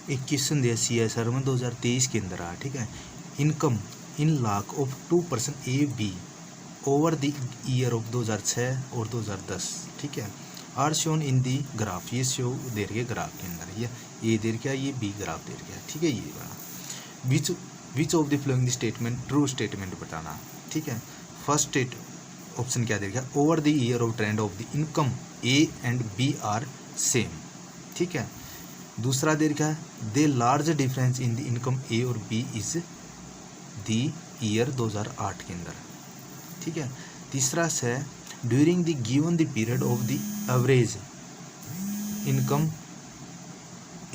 एक क्वेश्चन दिया CSR में 2023 के अंदर आ, ठीक है। Income in lakh of 2 person A B over the year of 2006 और 2010, ठीक है, are shown in the graph. ये शो दे रही है ग्राफ के अंदर, ये दे रखा है, ये बी ग्राफ दे रखा है, ठीक है। ये बना which of the following statement true statement बताना, ठीक है। फर्स्ट स्टेट ऑप्शन क्या दे रखा है, over the year of trend of the income A and B are same, ठीक है। दूसरा दे रखा है the large difference in the income A और बी इज द ईयर 2008 के अंदर, ठीक है। तीसरा है during the given the period of the average income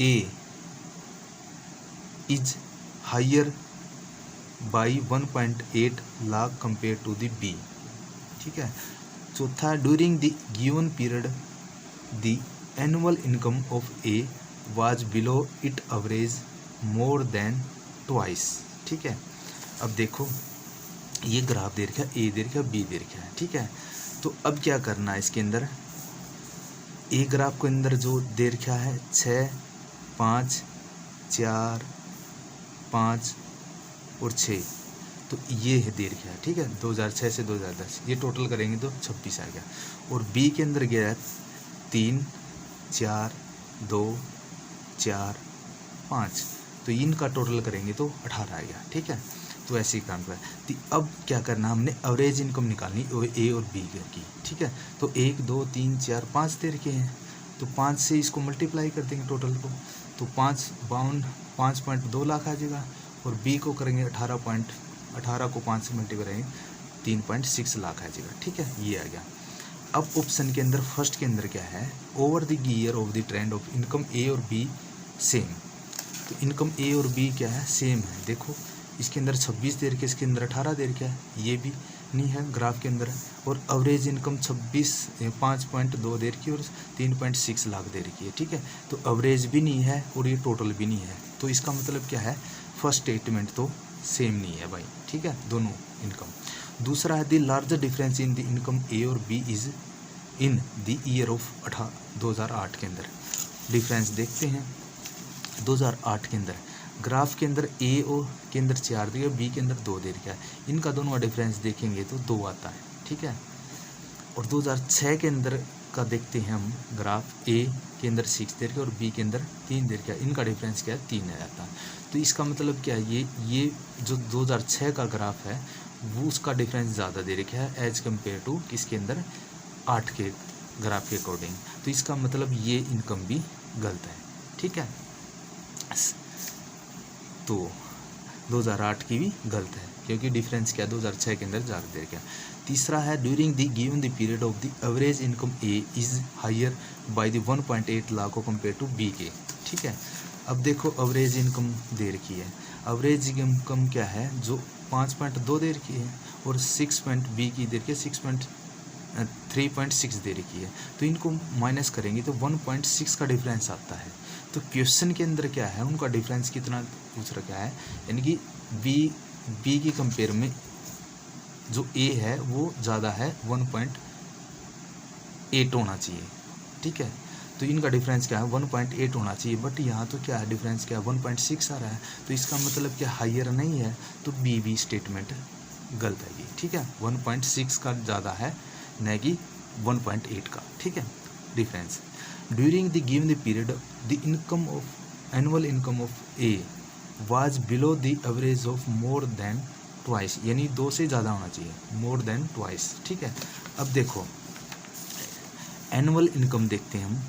A is higher by 1.8 lakh compare to the B, ठीक है। चौथा during the given period the annual income of A was below it average more than twice, ठीक है। अब देखो ये graph दे रखा है, ए दे रखा है, बी दे रखा है, ठीक है। तो अब क्या करना है इसके अंदर, ए ग्राफ के अंदर जो दे रखा है 6, 5, 4, 5 और 6, तो ये है दे रखा है, ठीक है। 2006 से 2010 ये टोटल करेंगे तो 26 आ गया। और बी के अंदर गया है 3, 4, 2, 4, 5, तो इनका टोटल करेंगे तो 18 आ गया, ठीक है। तो ऐसे ही काम करें। तो अब क्या करना, हमने एवरेज इनकम निकालनी ए और बी की, ठीक है। तो 1, 2, 3, 4, 5 दे रखे हैं, तो 5 से इसको मल्टीप्लाई कर देंगे टोटल को, तो 5.2 लाख आ जाएगा। और बी को करेंगे 18 को 5 से मल्टीप्लाई करेंगे 3.6 लाख आ जाएगा, ठीक है। ये आ गया। अब ऑप्शन के अंदर फर्स्ट के अंदर क्या है, over the year of the trend of income A और बी सेम। तो इनकम ए और बी क्या है, सेम है। देखो इसके अंदर 26 दे रखे, इसके अंदर 18 दे रखा है, ये भी नहीं है ग्राफ के अंदर। और एवरेज इनकम 5.2 दे रखी है और 3.6 लाख दे रखी है, ठीक है। तो एवरेज भी नहीं है और ये टोटल भी नहीं है। तो इसका मतलब क्या है, फर्स्ट स्टेटमेंट तो सेम नहीं है भाई, ठीक है, दोनों इनकम। दूसरा है the large difference in the income A और B is in the year of 2008 के अंदर। डिफरेंस देखते हैं 2008 के अंदर ग्राफ के अंदर ए ओ के अंदर 4 दिया, बी के अंदर 2 दे रखा है। इनका दोनों का डिफरेंस देखेंगे तो 2 आता है, ठीक है। और 2006 के अंदर का देखते हैं हम ग्राफ, ए के अंदर 6 दे रखा है और बी के अंदर 3 दे रखा है। इनका डिफरेंस क्या है, 3 आ जाता है। तो इसका मतलब क्या है, ये जो 2006 का ग्राफ है वो उसका डिफरेंस ज़्यादा दे रखा है एज कम्पेयर टू किसके अंदर, 8 के ग्राफ के अकॉर्डिंग। तो इसका मतलब ये इनकम भी गलत है, ठीक है। तो 2008 की भी गलत है क्योंकि डिफरेंस क्या 2006 के अंदर ज़्यादा दे रखा है। तीसरा है during the given the period of the average income A is higher by the 1.8 lakh को कंपेयर टू बी के, ठीक है। अब देखो एवरेज इनकम दे रखी है, एवरेज इनकम क्या है जो 5.2 दे रखी है और 6 बी की दे रखी है 3.6 दे रखी है। तो इनको माइनस करेंगे तो 1.6 का डिफरेंस आता है। तो क्वेश्चन के अंदर क्या है, उनका डिफरेंस कितना पूछ रखा है, यानी कि बी की कंपेयर में जो ए है वो ज़्यादा है, 1.8 होना चाहिए, ठीक है। तो इनका डिफरेंस क्या है, 1.8 होना चाहिए, बट यहाँ तो क्या है डिफरेंस क्या है 1.6 आ रहा है। तो इसका मतलब क्या हायर नहीं है, तो बी स्टेटमेंट गलत है ये, ठीक है। 1.6 का ज़्यादा है न कि 1.8 का, ठीक है difference. During the given the period the income of annual income of A was below the average of more than twice, यानी 2 से ज़्यादा होना चाहिए, मोर देन ट्वाइस, ठीक है। अब देखो एनुअल इनकम देखते हैं हम,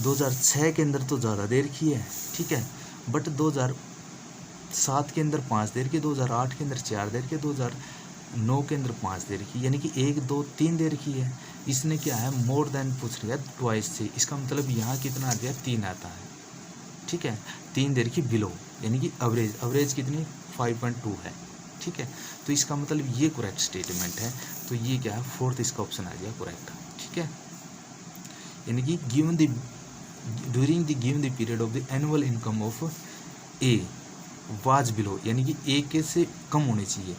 2006 के अंदर तो ज़्यादा दे रखी है, ठीक है, बट 2007 के अंदर 5 दे रखी, 2008 के अंदर 4 दे रखी, 2009 के अंदर 5 दे रखी, यानी कि 1, 2, 3 दे रखी है। इसने क्या है मोर देन पूछ लिया ट्वाइस से, इसका मतलब यहाँ कितना आ गया 3 आता है, ठीक है। 3 दे रखी बिलो, यानी कि एवरेज कितनी 5.2 है, ठीक है। तो इसका मतलब ये करेक्ट स्टेटमेंट है। तो ये क्या है फोर्थ इसका ऑप्शन आ गया करेक्ट, ठीक है। यानी कि given the during the given the period of the annual income of A was below, यानी कि ए के से कम होनी चाहिए,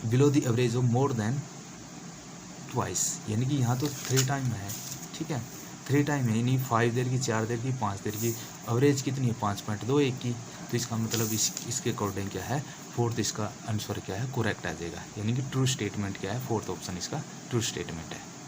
below the average of more than twice, यानी कि यहाँ तो 3 टाइम है, ठीक है 3 टाइम है, यानी 5 देर की, 4 देर की, 5 देर की, एवरेज कितनी है 5.21 की। तो इसका मतलब इसके अकॉर्डिंग क्या है, फोर्थ इसका आंसर क्या है, करेक्ट आ जाएगा, यानी कि ट्रू स्टेटमेंट क्या है, फोर्थ ऑप्शन इसका ट्रू स्टेटमेंट है।